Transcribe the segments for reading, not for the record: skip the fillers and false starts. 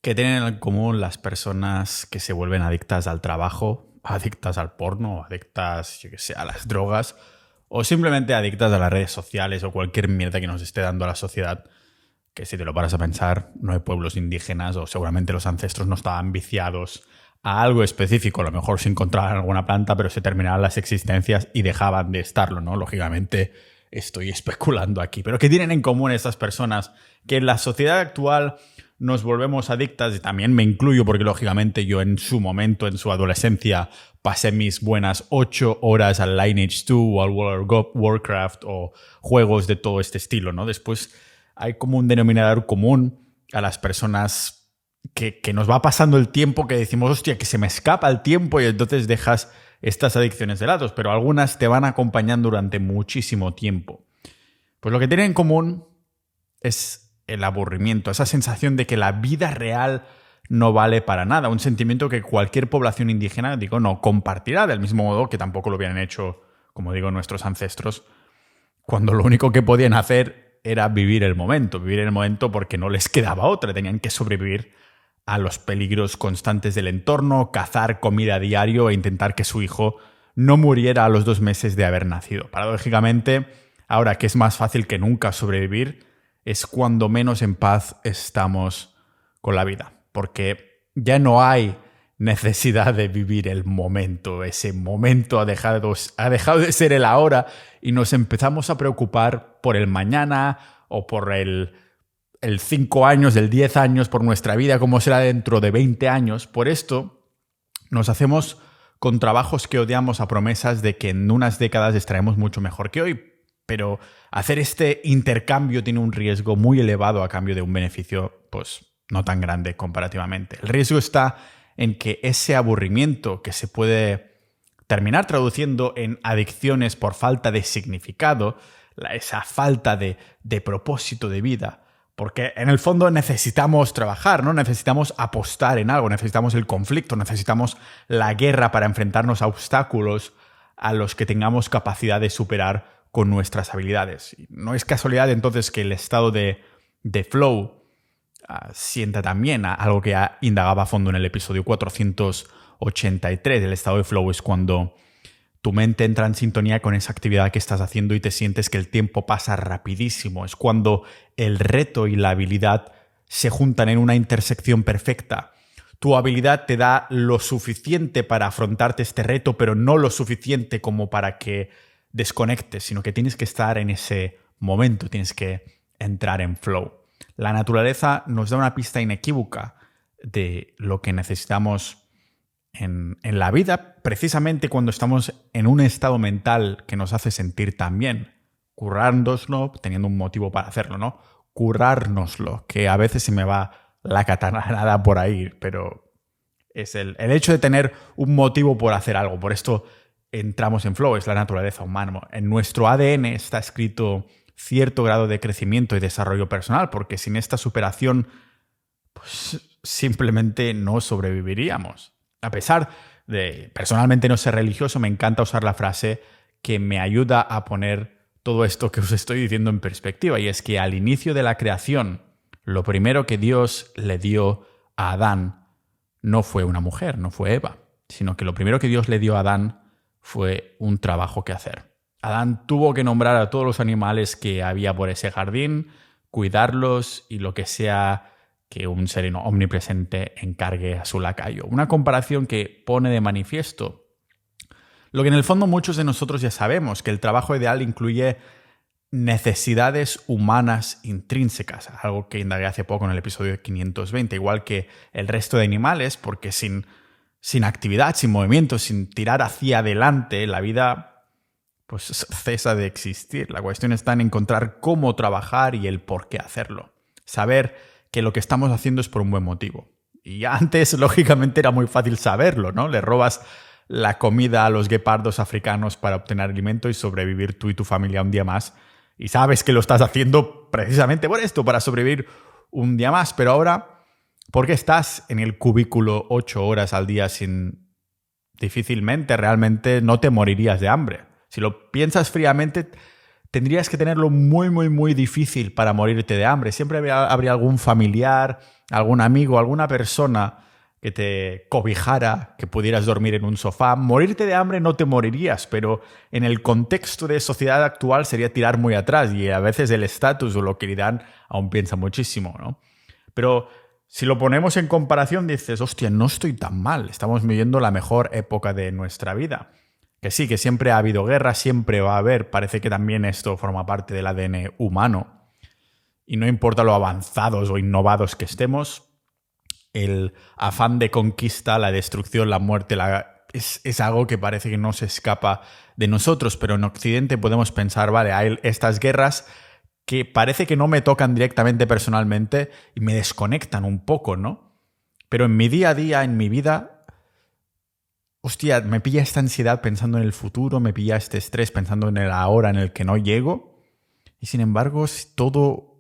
¿Qué tienen en común las personas que se vuelven adictas al trabajo, adictas al porno, adictas, yo que sé, a las drogas, o simplemente adictas a las redes sociales o cualquier mierda que nos esté dando a la sociedad? Que si te lo paras a pensar, no hay pueblos indígenas o seguramente los ancestros no estaban viciados a algo específico. A lo mejor se encontraban alguna planta, pero se terminaban las existencias y dejaban de estarlo, ¿no? Lógicamente estoy especulando aquí. Pero ¿qué tienen en común estas personas? Que en la sociedad actual nos volvemos adictas, y también me incluyo porque lógicamente yo en su momento, en su adolescencia, pasé mis buenas 8 horas al Lineage 2 o al World of Warcraft o juegos de todo este estilo, ¿no? Después hay como un denominador común a las personas que nos va pasando el tiempo, que decimos, hostia, que se me escapa el tiempo, y entonces dejas estas adicciones de lado, pero algunas te van acompañando durante muchísimo tiempo. Pues lo que tienen en común es el aburrimiento, esa sensación de que la vida real no vale para nada, un sentimiento que cualquier población indígena, no compartirá, del mismo modo que tampoco lo hubieran hecho, como digo, nuestros ancestros, cuando lo único que podían hacer era vivir el momento porque no les quedaba otra, tenían que sobrevivir a los peligros constantes del entorno, cazar comida a diario e intentar que su hijo no muriera a los 2 meses de haber nacido. Paradójicamente, ahora que es más fácil que nunca sobrevivir, es cuando menos en paz estamos con la vida, porque ya no hay necesidad de vivir el momento. Ese momento ha dejado de ser el ahora y nos empezamos a preocupar por el mañana o por el 5 años, el 10 años, por nuestra vida, cómo será dentro de 20 años. Por esto nos hacemos con trabajos que odiamos a promesas de que en unas décadas estaremos mucho mejor que hoy. Pero hacer este intercambio tiene un riesgo muy elevado a cambio de un beneficio, pues, no tan grande comparativamente. El riesgo está en que ese aburrimiento, que se puede terminar traduciendo en adicciones por falta de significado, esa falta de propósito de vida, porque en el fondo necesitamos trabajar, ¿no? Necesitamos apostar en algo, necesitamos el conflicto, necesitamos la guerra para enfrentarnos a obstáculos a los que tengamos capacidad de superar con nuestras habilidades. Y no es casualidad entonces que el estado de flow sienta también a algo que indagaba a fondo en el episodio 483. El estado de flow es cuando tu mente entra en sintonía con esa actividad que estás haciendo y te sientes que el tiempo pasa rapidísimo. Es cuando el reto y la habilidad se juntan en una intersección perfecta. Tu habilidad te da lo suficiente para afrontarte este reto, pero no lo suficiente como para que desconectes, sino que tienes que estar en ese momento, tienes que entrar en flow. La naturaleza nos da una pista inequívoca de lo que necesitamos en la vida, precisamente cuando estamos en un estado mental que nos hace sentir tan bien. Currárnoslo, teniendo un motivo para hacerlo, ¿no? Currárnoslo, que a veces se me va la catanada por ahí, pero es el hecho de tener un motivo por hacer algo. Por esto entramos en flow, es la naturaleza humana. En nuestro ADN está escrito cierto grado de crecimiento y desarrollo personal, porque sin esta superación, pues simplemente no sobreviviríamos. A pesar de personalmente no ser religioso, me encanta usar la frase que me ayuda a poner todo esto que os estoy diciendo en perspectiva, y es que al inicio de la creación, lo primero que Dios le dio a Adán no fue una mujer, no fue Eva, sino que lo primero que Dios le dio a Adán fue un trabajo que hacer. Adán tuvo que nombrar a todos los animales que había por ese jardín, cuidarlos y lo que sea que un ser omnipresente encargue a su lacayo. Una comparación que pone de manifiesto lo que en el fondo muchos de nosotros ya sabemos, que el trabajo ideal incluye necesidades humanas intrínsecas, algo que indagué hace poco en el episodio 520, igual que el resto de animales, porque sin actividad, sin movimiento, sin tirar hacia adelante, la vida pues cesa de existir. La cuestión está en encontrar cómo trabajar y el por qué hacerlo. Saber que lo que estamos haciendo es por un buen motivo. Y antes, lógicamente, era muy fácil saberlo, ¿no? Le robas la comida a los guepardos africanos para obtener alimento y sobrevivir tú y tu familia un día más. Y sabes que lo estás haciendo precisamente por esto, para sobrevivir un día más. Pero ahora, ¿por qué estás en el cubículo 8 horas al día difícilmente realmente no te morirías de hambre? Si lo piensas fríamente, tendrías que tenerlo muy, muy, muy difícil para morirte de hambre. Siempre habría algún familiar, algún amigo, alguna persona que te cobijara, que pudieras dormir en un sofá. Morirte de hambre no te morirías, pero en el contexto de sociedad actual sería tirar muy atrás y a veces el estatus o lo que le dan aún piensa muchísimo, ¿no? Pero si lo ponemos en comparación dices, hostia, no estoy tan mal, estamos viviendo la mejor época de nuestra vida. Que sí, que siempre ha habido guerra, siempre va a haber, parece que también esto forma parte del ADN humano. Y no importa lo avanzados o innovados que estemos, el afán de conquista, la destrucción, la muerte, es algo que parece que no se escapa de nosotros, pero en Occidente podemos pensar, vale, hay estas guerras que parece que no me tocan directamente personalmente y me desconectan un poco, ¿no? Pero en mi día a día, en mi vida, hostia, me pilla esta ansiedad pensando en el futuro, me pilla este estrés pensando en el ahora en el que no llego. Y sin embargo, si todo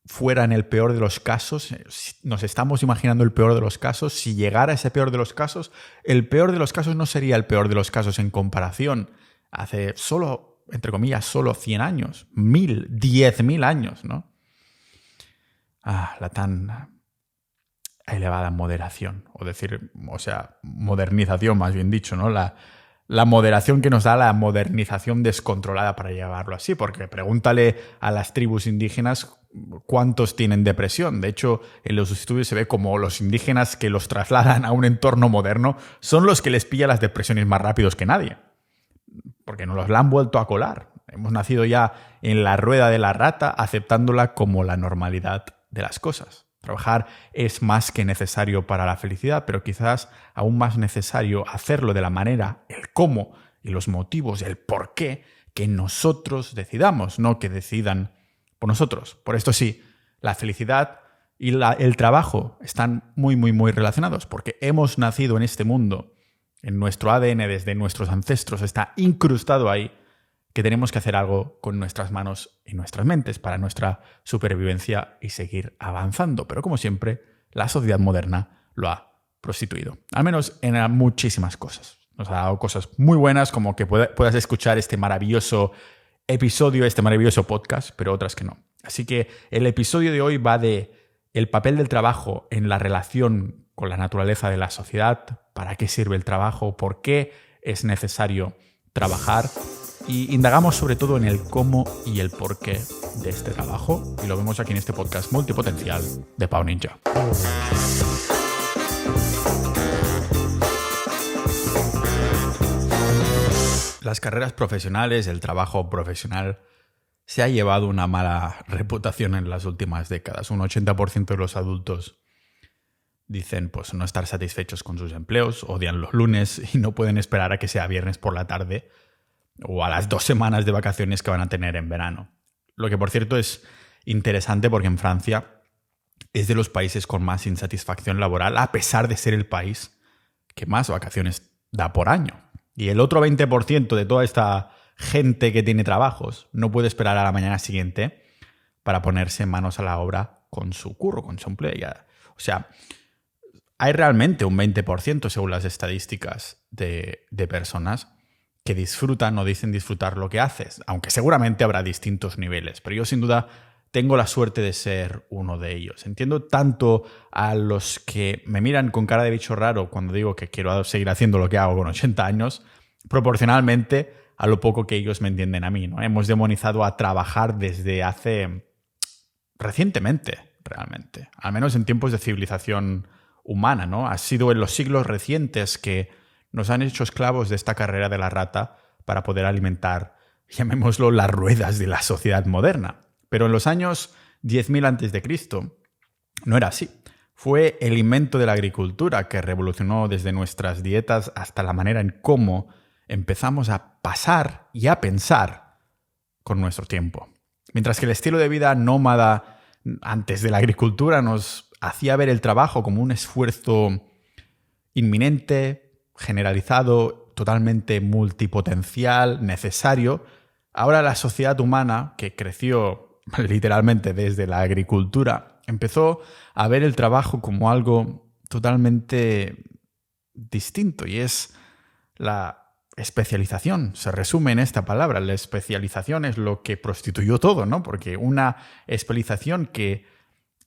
fuera en el peor de los casos, si nos estamos imaginando el peor de los casos, si llegara ese peor de los casos, el peor de los casos no sería el peor de los casos en comparación. Hace solo, entre comillas, solo 100 años, 1000, 10.000 años, ¿no? La tan elevada moderación, modernización más bien dicho, ¿no? La moderación que nos da la modernización descontrolada, para llevarlo así, porque pregúntale a las tribus indígenas cuántos tienen depresión. De hecho, en los estudios se ve como los indígenas que los trasladan a un entorno moderno son los que les pilla las depresiones más rápidos que nadie, porque nos la han vuelto a colar. Hemos nacido ya en la rueda de la rata, aceptándola como la normalidad de las cosas. Trabajar es más que necesario para la felicidad, pero quizás aún más necesario hacerlo de la manera, el cómo y los motivos, el por qué, que nosotros decidamos, no que decidan por nosotros. Por esto sí, la felicidad y el trabajo están muy, muy, muy relacionados, porque hemos nacido en este mundo, en nuestro ADN desde nuestros ancestros, está incrustado ahí, que tenemos que hacer algo con nuestras manos y nuestras mentes para nuestra supervivencia y seguir avanzando. Pero como siempre, la sociedad moderna lo ha prostituido. Al menos en muchísimas cosas. Nos ha dado cosas muy buenas, como que puedas escuchar este maravilloso episodio, este maravilloso podcast, pero otras que no. Así que el episodio de hoy va de el papel del trabajo en la relación con la naturaleza de la sociedad, para qué sirve el trabajo, por qué es necesario trabajar. Y indagamos sobre todo en el cómo y el porqué de este trabajo. Y lo vemos aquí en este podcast multipotencial de Pau Ninja. Las carreras profesionales, el trabajo profesional, se ha llevado una mala reputación en las últimas décadas. Un 80% de los adultos dicen pues no estar satisfechos con sus empleos, odian los lunes y no pueden esperar a que sea viernes por la tarde o a las 2 semanas de vacaciones que van a tener en verano. Lo que, por cierto, es interesante porque en Francia es de los países con más insatisfacción laboral, a pesar de ser el país que más vacaciones da por año. Y el otro 20% de toda esta gente que tiene trabajos no puede esperar a la mañana siguiente para ponerse manos a la obra con su curro, con su empleo. O sea, hay realmente un 20%, según las estadísticas, de personas que disfrutan o dicen disfrutar lo que haces, aunque seguramente habrá distintos niveles, pero yo sin duda tengo la suerte de ser uno de ellos. Entiendo tanto a los que me miran con cara de bicho raro cuando digo que quiero seguir haciendo lo que hago con 80 años, proporcionalmente a lo poco que ellos me entienden a mí, ¿no? Hemos demonizado a trabajar desde hace recientemente, realmente, al menos en tiempos de civilización humana, ¿no? Ha sido en los siglos recientes que nos han hecho esclavos de esta carrera de la rata para poder alimentar, llamémoslo, las ruedas de la sociedad moderna. Pero en los años 10.000 a.C. no era así. Fue el invento de la agricultura que revolucionó desde nuestras dietas hasta la manera en cómo empezamos a pasar y a pensar con nuestro tiempo. Mientras que el estilo de vida nómada antes de la agricultura nos hacía ver el trabajo como un esfuerzo inminente, generalizado, totalmente multipotencial, necesario. Ahora la sociedad humana, que creció literalmente desde la agricultura, empezó a ver el trabajo como algo totalmente distinto y es la especialización se resume en esta palabra. La especialización es lo que prostituyó todo, ¿no? Porque una especialización que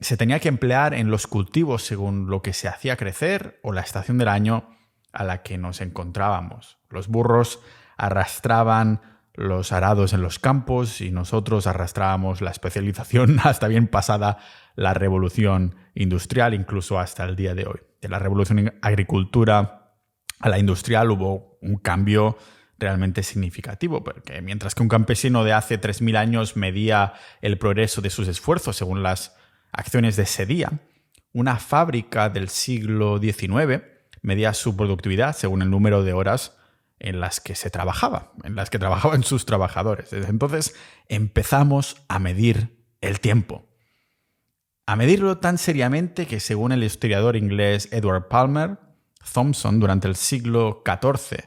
se tenía que emplear en los cultivos según lo que se hacía crecer o la estación del año a la que nos encontrábamos. Los burros arrastraban los arados en los campos y nosotros arrastrábamos la especialización hasta bien pasada la revolución industrial, incluso hasta el día de hoy. De la revolución agricultura a la industrial hubo un cambio realmente significativo, porque mientras que un campesino de hace 3.000 años medía el progreso de sus esfuerzos según las acciones de ese día, una fábrica del siglo XIX medía su productividad según el número de horas en las que se trabajaba, en las que trabajaban sus trabajadores. Desde entonces empezamos a medir el tiempo. A medirlo tan seriamente que, según el historiador inglés Edward Palmer Thompson, durante el siglo XIV,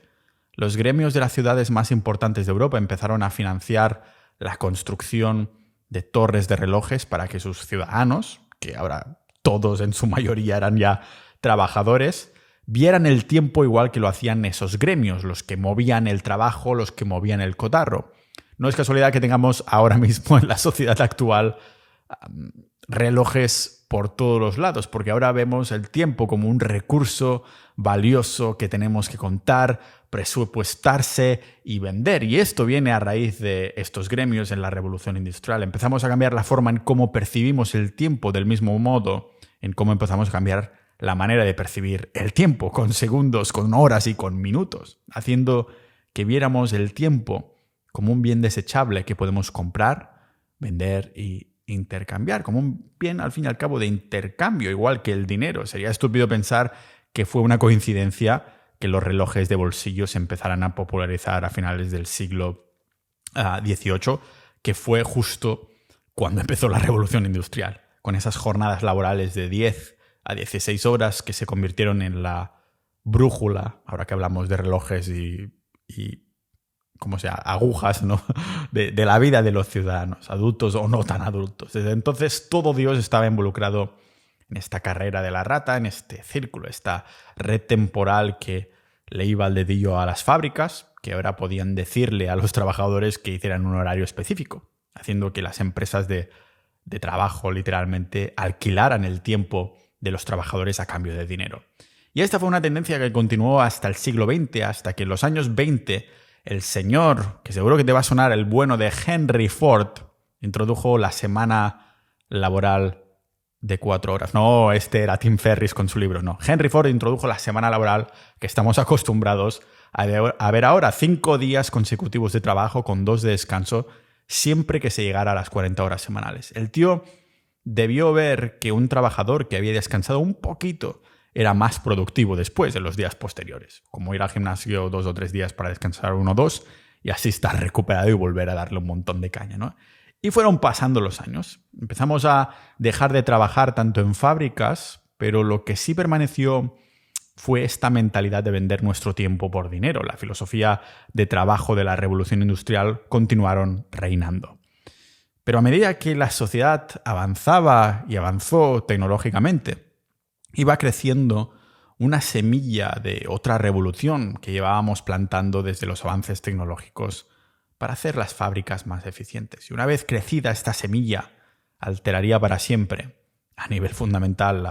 los gremios de las ciudades más importantes de Europa empezaron a financiar la construcción de torres de relojes para que sus ciudadanos, que ahora todos en su mayoría eran ya trabajadores, vieran el tiempo igual que lo hacían esos gremios, los que movían el trabajo, los que movían el cotarro. No es casualidad que tengamos ahora mismo en la sociedad actual relojes por todos los lados, porque ahora vemos el tiempo como un recurso valioso que tenemos que contar, presupuestarse y vender. Y esto viene a raíz de estos gremios en la revolución industrial. Empezamos a cambiar la forma en cómo percibimos el tiempo, del mismo modo en cómo empezamos a cambiar la manera de percibir el tiempo, con segundos, con horas y con minutos, haciendo que viéramos el tiempo como un bien desechable que podemos comprar, vender y intercambiar, como un bien al fin y al cabo de intercambio, igual que el dinero. Sería estúpido pensar que fue una coincidencia que los relojes de bolsillo se empezaran a popularizar a finales del siglo XVIII, que fue justo cuando empezó la revolución industrial, con esas jornadas laborales de 10 a 16 horas que se convirtieron en la brújula, ahora que hablamos de relojes y como sea, agujas, ¿no? de la vida de los ciudadanos, adultos o no tan adultos. Desde entonces todo Dios estaba involucrado en esta carrera de la rata, en este círculo, esta red temporal que le iba al dedillo a las fábricas, que ahora podían decirle a los trabajadores que hicieran un horario específico, haciendo que las empresas de trabajo literalmente alquilaran el tiempo de los trabajadores a cambio de dinero. Y esta fue una tendencia que continuó hasta el siglo XX, hasta que en los años 20 el señor, que seguro que te va a sonar, el bueno de Henry Ford, introdujo la semana laboral de 4 horas. No, este era Tim Ferriss con su libro, no. Henry Ford introdujo la semana laboral que estamos acostumbrados a ver ahora, 5 días consecutivos de trabajo con 2 de descanso, siempre que se llegara a las 40 horas semanales. El tío debió ver que un trabajador que había descansado un poquito era más productivo después de los días posteriores, como ir al gimnasio 2 o 3 días para descansar 1 o 2 y así estar recuperado y volver a darle un montón de caña, ¿no? Y fueron pasando los años. Empezamos a dejar de trabajar tanto en fábricas, pero lo que sí permaneció fue esta mentalidad de vender nuestro tiempo por dinero. La filosofía de trabajo de la revolución industrial continuaron reinando. Pero a medida que la sociedad avanzaba y avanzó tecnológicamente, iba creciendo una semilla de otra revolución que llevábamos plantando desde los avances tecnológicos para hacer las fábricas más eficientes. Y una vez crecida esta semilla, alteraría para siempre, a nivel fundamental,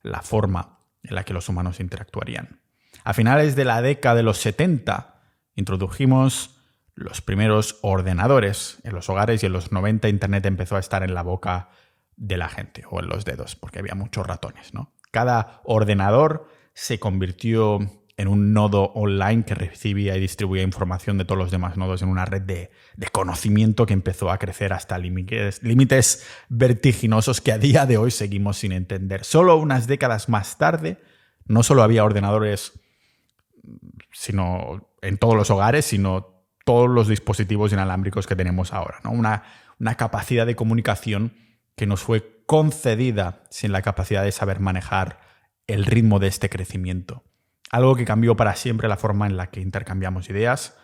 la forma en la que los humanos interactuarían. A finales de la década de los 70, introdujimos los primeros ordenadores en los hogares y en los 90 Internet empezó a estar en la boca de la gente o en los dedos, porque había muchos ratones, ¿no? Cada ordenador se convirtió en un nodo online que recibía y distribuía información de todos los demás nodos en una red de conocimiento que empezó a crecer hasta límites vertiginosos que a día de hoy seguimos sin entender. Solo unas décadas más tarde, no solo había ordenadores sino en todos los hogares, sino todos los dispositivos inalámbricos que tenemos ahora, ¿no? Una capacidad de comunicación que nos fue concedida sin la capacidad de saber manejar el ritmo de este crecimiento. Algo que cambió para siempre la forma en la que intercambiamos ideas.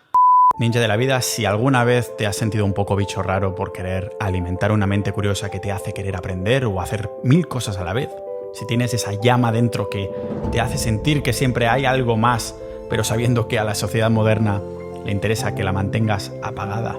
Ninja de la vida, si alguna vez te has sentido un poco bicho raro por querer alimentar una mente curiosa que te hace querer aprender o hacer 1000 cosas a la vez, si tienes esa llama dentro que te hace sentir que siempre hay algo más pero sabiendo que a la sociedad moderna le interesa que la mantengas apagada,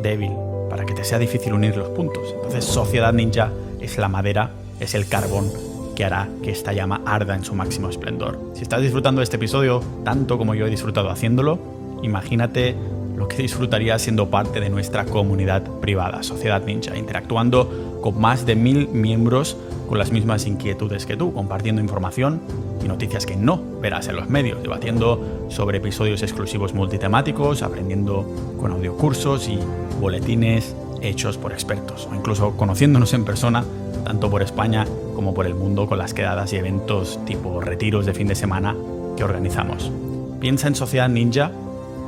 débil, para que te sea difícil unir los puntos. Entonces, Sociedad Ninja es la madera, es el carbón que hará que esta llama arda en su máximo esplendor. Si estás disfrutando de este episodio tanto como yo he disfrutado haciéndolo, imagínate lo que disfrutarías siendo parte de nuestra comunidad privada, Sociedad Ninja, interactuando con más de 1000 miembros con las mismas inquietudes que tú, compartiendo información y noticias que no verás en los medios, debatiendo sobre episodios exclusivos multitemáticos, aprendiendo con audiocursos y boletines hechos por expertos, o incluso conociéndonos en persona, tanto por España como por el mundo, con las quedadas y eventos tipo retiros de fin de semana que organizamos. Piensa en Sociedad Ninja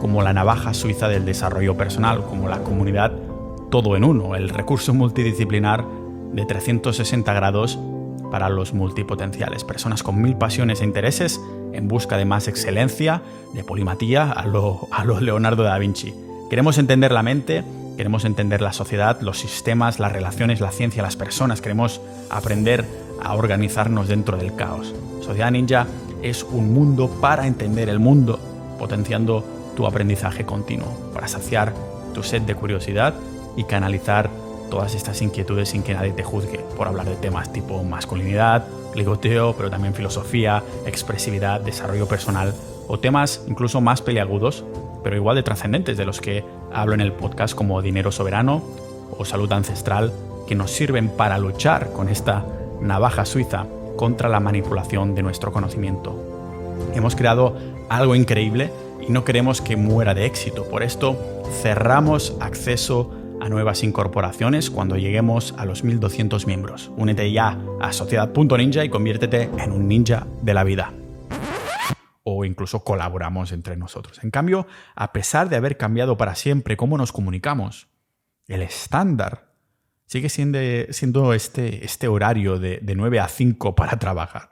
como la navaja suiza del desarrollo personal, como la comunidad todo en uno, el recurso multidisciplinar de 360 grados para los multipotenciales, personas con 1000 pasiones e intereses en busca de más excelencia, de polimatía a lo Leonardo da Vinci. Queremos entender la mente, queremos entender la sociedad, los sistemas, las relaciones, la ciencia, las personas. Queremos aprender a organizarnos dentro del caos. Sociedad Ninja es un mundo para entender el mundo, potenciando tu aprendizaje continuo, para saciar tu sed de curiosidad y canalizar todas estas inquietudes sin que nadie te juzgue por hablar de temas tipo masculinidad, ligoteo, pero también filosofía, expresividad, desarrollo personal o temas incluso más peliagudos, pero igual de trascendentes de los que hablo en el podcast, como dinero soberano o salud ancestral, que nos sirven para luchar con esta navaja suiza contra la manipulación de nuestro conocimiento. Hemos creado algo increíble y no queremos que muera de éxito. Por esto cerramos acceso a nuevas incorporaciones cuando lleguemos a los 1200 miembros. Únete ya a sociedad.ninja y conviértete en un ninja de la vida. O incluso colaboramos entre nosotros. En cambio, a pesar de haber cambiado para siempre cómo nos comunicamos, el estándar sigue siendo este horario de 9 a 5 para trabajar.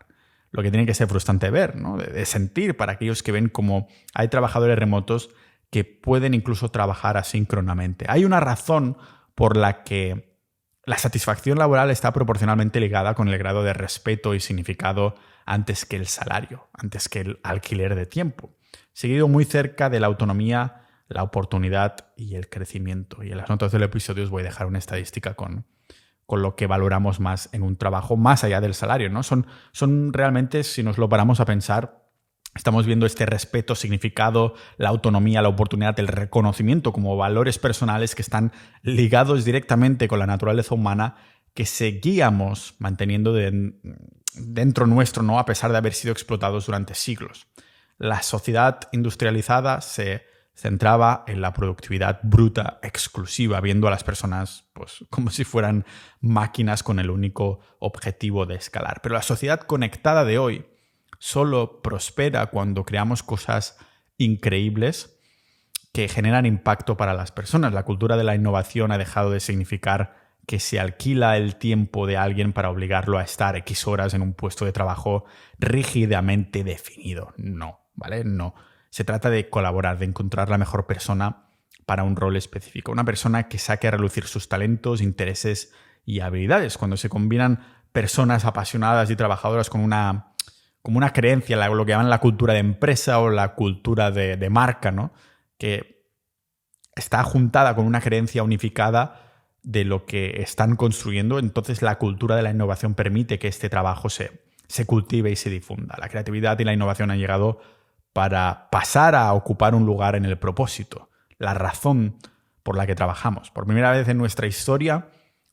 Lo que tiene que ser frustrante ver, ¿no? De sentir para aquellos que ven cómo hay trabajadores remotos que pueden incluso trabajar asíncronamente. Hay una razón por la que la satisfacción laboral está proporcionalmente ligada con el grado de respeto y significado antes que el salario, antes que el alquiler de tiempo, seguido muy cerca de la autonomía, la oportunidad y el crecimiento. Y en las notas del episodio os voy a dejar una estadística con lo que valoramos más en un trabajo más allá del salario, ¿no? Son realmente, si nos lo paramos a pensar, estamos viendo este respeto, significado, la autonomía, la oportunidad, el reconocimiento como valores personales que están ligados directamente con la naturaleza humana, que seguíamos manteniendo dentro nuestro, ¿no? A pesar de haber sido explotados durante siglos. La sociedad industrializada se centraba en la productividad bruta, exclusiva, viendo a las personas pues, como si fueran máquinas con el único objetivo de escalar. Pero la sociedad conectada de hoy solo prospera cuando creamos cosas increíbles que generan impacto para las personas. La cultura de la innovación ha dejado de significar que se alquila el tiempo de alguien para obligarlo a estar X horas en un puesto de trabajo rígidamente definido. No, ¿vale? No. Se trata de colaborar, de encontrar la mejor persona para un rol específico. Una persona que saque a relucir sus talentos, intereses y habilidades. Cuando se combinan personas apasionadas y trabajadoras con una creencia, lo que llaman la cultura de empresa o la cultura de marca, ¿no? Que está juntada con una creencia unificada de lo que están construyendo, entonces la cultura de la innovación permite que este trabajo se cultive y se difunda. La creatividad y la innovación han llegado para pasar a ocupar un lugar en el propósito, la razón por la que trabajamos. Por primera vez en nuestra historia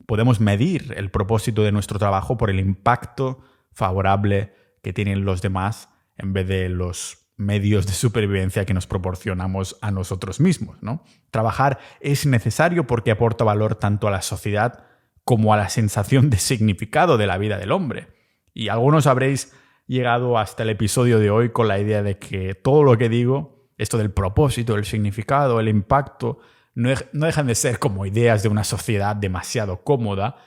podemos medir el propósito de nuestro trabajo por el impacto favorable que tienen los demás en vez de los medios de supervivencia que nos proporcionamos a nosotros mismos, ¿no? Trabajar es necesario porque aporta valor tanto a la sociedad como a la sensación de significado de la vida del hombre. Y algunos habréis llegado hasta el episodio de hoy con la idea de que todo lo que digo, esto del propósito, el significado, el impacto, no dejan de ser como ideas de una sociedad demasiado cómoda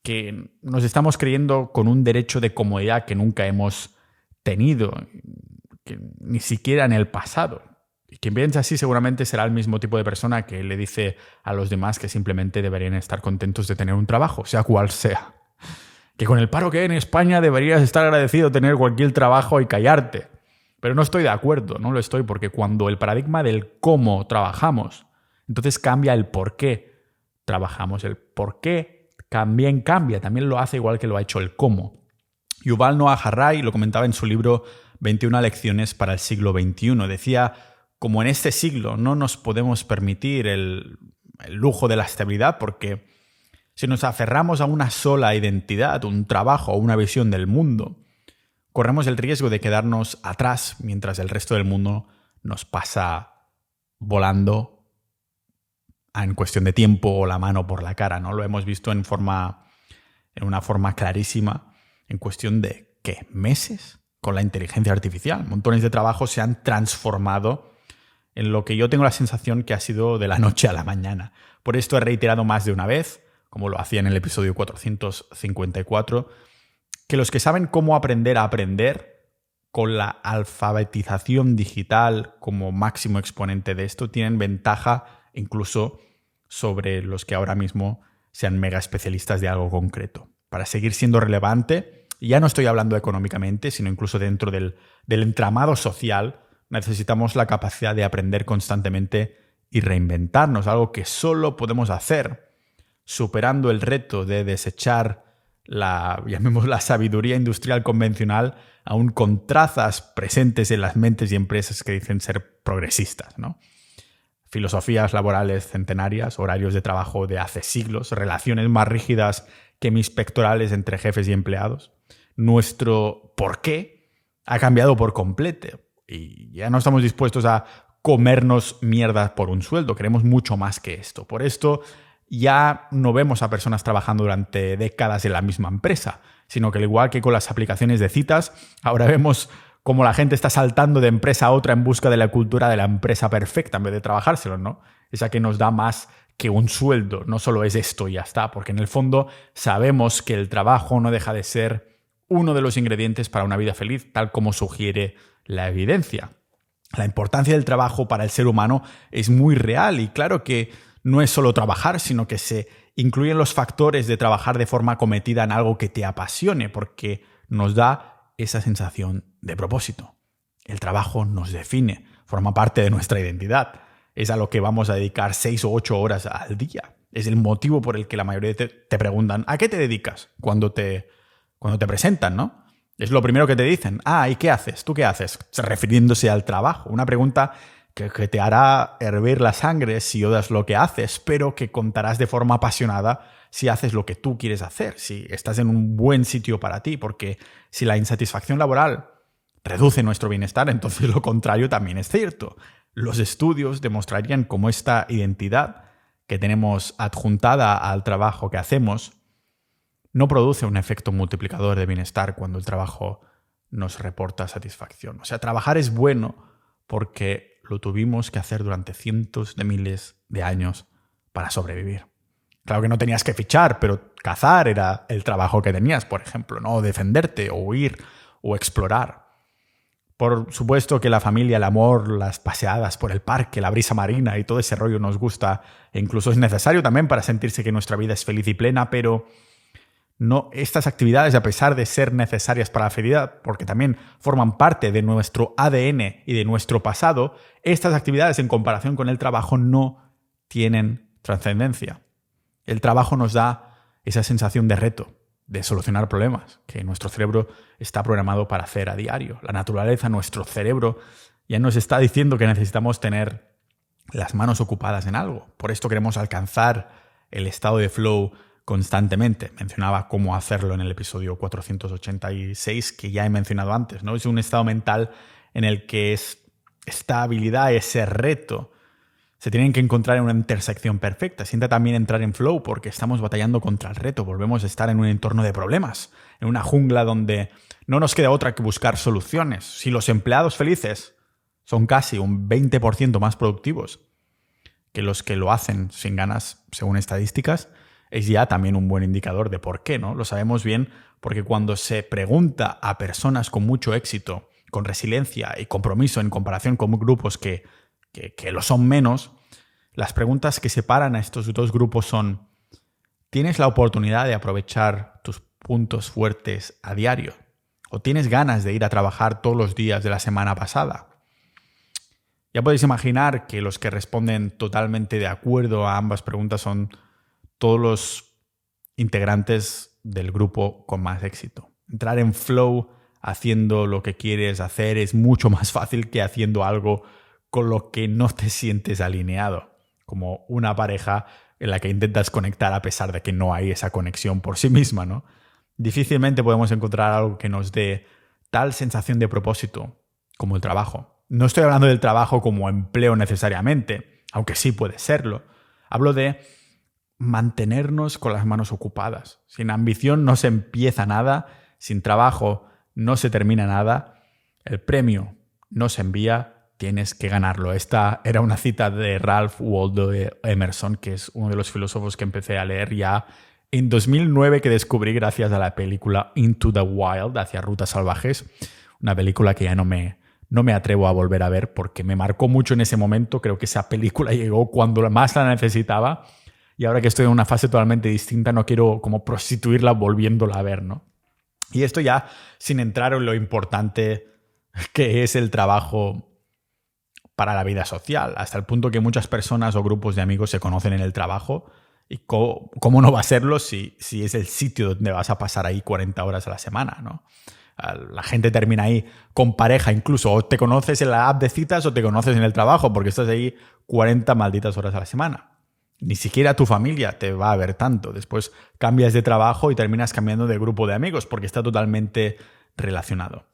que nos estamos creyendo con un derecho de comodidad que nunca hemos tenido, que ni siquiera en el pasado. Y quien piensa así seguramente será el mismo tipo de persona que le dice a los demás que simplemente deberían estar contentos de tener un trabajo, sea cual sea. Que con el paro que hay en España deberías estar agradecido de tener cualquier trabajo y callarte. Pero no estoy de acuerdo, no lo estoy, porque cuando el paradigma del cómo trabajamos, entonces cambia el por qué trabajamos. El por qué también cambia, también lo hace igual que lo ha hecho el cómo. Yuval Noah Harari lo comentaba en su libro 21 lecciones para el siglo XXI. Decía, como en este siglo no nos podemos permitir el lujo de la estabilidad porque si nos aferramos a una sola identidad, un trabajo o una visión del mundo, corremos el riesgo de quedarnos atrás mientras el resto del mundo nos pasa volando en cuestión de tiempo o la mano por la cara, ¿no? Lo hemos visto en una forma clarísima en cuestión de, ¿qué? ¿Meses? Con la inteligencia artificial. Montones de trabajos se han transformado en lo que yo tengo la sensación que ha sido de la noche a la mañana. Por esto he reiterado más de una vez, como lo hacía en el episodio 454, que los que saben cómo aprender a aprender con la alfabetización digital como máximo exponente de esto tienen ventaja incluso sobre los que ahora mismo sean mega especialistas de algo concreto. Para seguir siendo relevante, y ya no estoy hablando económicamente, sino incluso dentro del entramado social, necesitamos la capacidad de aprender constantemente y reinventarnos, algo que solo podemos hacer superando el reto de desechar llamémosla sabiduría industrial convencional, aún con trazas presentes en las mentes y empresas que dicen ser progresistas, ¿no? Filosofías laborales centenarias, horarios de trabajo de hace siglos, relaciones más rígidas que mis pectorales entre jefes y empleados. Nuestro porqué ha cambiado por completo y ya no estamos dispuestos a comernos mierda por un sueldo. Queremos mucho más que esto. Por esto ya no vemos a personas trabajando durante décadas en la misma empresa, sino que al igual que con las aplicaciones de citas, ahora vemos cómo la gente está saltando de empresa a otra en busca de la cultura de la empresa perfecta en vez de trabajárselo, ¿no? Esa que nos da más que un sueldo, no solo es esto y ya está, porque en el fondo sabemos que el trabajo no deja de ser uno de los ingredientes para una vida feliz, tal como sugiere la evidencia. La importancia del trabajo para el ser humano es muy real y claro que no es solo trabajar, sino que se incluyen los factores de trabajar de forma cometida en algo que te apasione, porque nos da esa sensación de propósito. El trabajo nos define, forma parte de nuestra identidad. Es a lo que vamos a dedicar 6 o 8 horas al día. Es el motivo por el que la mayoría te preguntan ¿a qué te dedicas? Cuando te presentan, ¿no? Es lo primero que te dicen. ¿Y qué haces? ¿Tú qué haces? Refiriéndose al trabajo. Una pregunta que te hará hervir la sangre si odias lo que haces, pero que contarás de forma apasionada si haces lo que tú quieres hacer, si estás en un buen sitio para ti, porque si la insatisfacción laboral reduce nuestro bienestar, entonces lo contrario también es cierto. Los estudios demostrarían cómo esta identidad que tenemos adjuntada al trabajo que hacemos no produce un efecto multiplicador de bienestar cuando el trabajo nos reporta satisfacción. O sea, trabajar es bueno porque lo tuvimos que hacer durante cientos de miles de años para sobrevivir. Claro que no tenías que fichar, pero cazar era el trabajo que tenías, por ejemplo, ¿no? Defenderte, o huir, o explorar. Por supuesto que la familia, el amor, las paseadas por el parque, la brisa marina y todo ese rollo nos gusta e incluso es necesario también para sentirse que nuestra vida es feliz y plena, pero no, estas actividades, a pesar de ser necesarias para la felicidad, porque también forman parte de nuestro ADN y de nuestro pasado, estas actividades en comparación con el trabajo no tienen trascendencia. El trabajo nos da esa sensación de reto, de solucionar problemas, que nuestro cerebro está programado para hacer a diario. La naturaleza, nuestro cerebro, ya nos está diciendo que necesitamos tener las manos ocupadas en algo. Por esto queremos alcanzar el estado de flow constantemente. Mencionaba cómo hacerlo en el episodio 486, que ya he mencionado antes, ¿no? Es un estado mental en el que esta habilidad, ese reto, se tienen que encontrar en una intersección perfecta. Sienta también entrar en flow porque estamos batallando contra el reto. Volvemos a estar en un entorno de problemas, en una jungla donde no nos queda otra que buscar soluciones. Si los empleados felices son casi un 20% más productivos que los que lo hacen sin ganas, según estadísticas, es ya también un buen indicador de por qué, ¿no? Lo sabemos bien porque cuando se pregunta a personas con mucho éxito, con resiliencia y compromiso en comparación con grupos que lo son menos, las preguntas que separan a estos dos grupos son: ¿tienes la oportunidad de aprovechar tus puntos fuertes a diario? ¿O tienes ganas de ir a trabajar todos los días de la semana pasada? Ya podéis imaginar que los que responden totalmente de acuerdo a ambas preguntas son todos los integrantes del grupo con más éxito. Entrar en flow haciendo lo que quieres hacer es mucho más fácil que haciendo algo con lo que no te sientes alineado, como una pareja en la que intentas conectar a pesar de que no hay esa conexión por sí misma, ¿no? Difícilmente podemos encontrar algo que nos dé tal sensación de propósito como el trabajo. No estoy hablando del trabajo como empleo necesariamente, aunque sí puede serlo. Hablo de mantenernos con las manos ocupadas. Sin ambición no se empieza nada, sin trabajo no se termina nada. El premio no se envía, tienes que ganarlo. Esta era una cita de Ralph Waldo Emerson, que es uno de los filósofos que empecé a leer ya en 2009, que descubrí gracias a la película Into the Wild, hacia Rutas Salvajes, una película que ya no me atrevo a volver a ver porque me marcó mucho en ese momento. Creo que esa película llegó cuando más la necesitaba y ahora que estoy en una fase totalmente distinta no quiero como prostituirla volviéndola a ver, ¿no? Y esto ya sin entrar en lo importante que es el trabajo para la vida social, hasta el punto que muchas personas o grupos de amigos se conocen en el trabajo. ¿Y cómo no va a serlo si es el sitio donde vas a pasar ahí 40 horas a la semana, ¿no? La gente termina ahí con pareja incluso, o te conoces en la app de citas o te conoces en el trabajo porque estás ahí 40 malditas horas a la semana. Ni siquiera tu familia te va a ver tanto. Después cambias de trabajo y terminas cambiando de grupo de amigos porque está totalmente relacionado.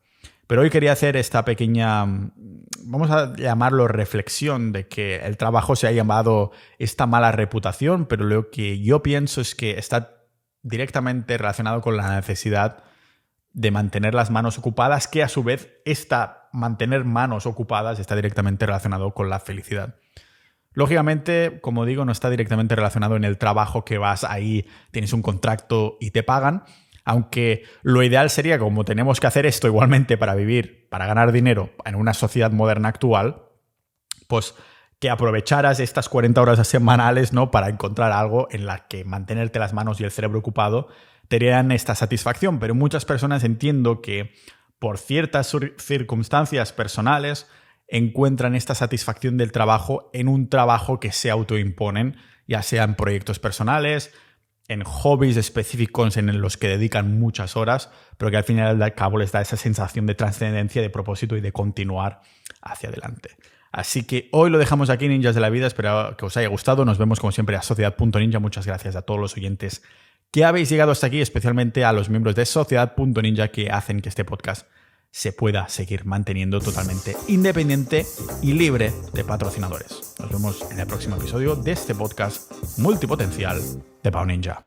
Pero hoy quería hacer esta pequeña, vamos a llamarlo reflexión, de que el trabajo se ha llamado esta mala reputación, pero lo que yo pienso es que está directamente relacionado con la necesidad de mantener las manos ocupadas, que a su vez mantener manos ocupadas está directamente relacionado con la felicidad. Lógicamente, como digo, no está directamente relacionado en el trabajo que vas ahí, tienes un contrato y te pagan, aunque lo ideal sería, como tenemos que hacer esto igualmente para vivir, para ganar dinero en una sociedad moderna actual, pues que aprovecharas estas 40 horas semanales, ¿no?, para encontrar algo en la que mantenerte las manos y el cerebro ocupado te darían esta satisfacción. Pero muchas personas entiendo que por ciertas circunstancias personales encuentran esta satisfacción del trabajo en un trabajo que se autoimponen, ya sea en proyectos personales, en hobbies específicos en los que dedican muchas horas, pero que al final y al cabo les da esa sensación de trascendencia, de propósito y de continuar hacia adelante. Así que hoy lo dejamos aquí, Ninjas de la Vida. Espero que os haya gustado. Nos vemos como siempre a Sociedad.ninja. Muchas gracias a todos los oyentes que habéis llegado hasta aquí, especialmente a los miembros de Sociedad.ninja que hacen que este podcast se pueda seguir manteniendo totalmente independiente y libre de patrocinadores. Nos vemos en el próximo episodio de este podcast multipotencial de Pau Ninja.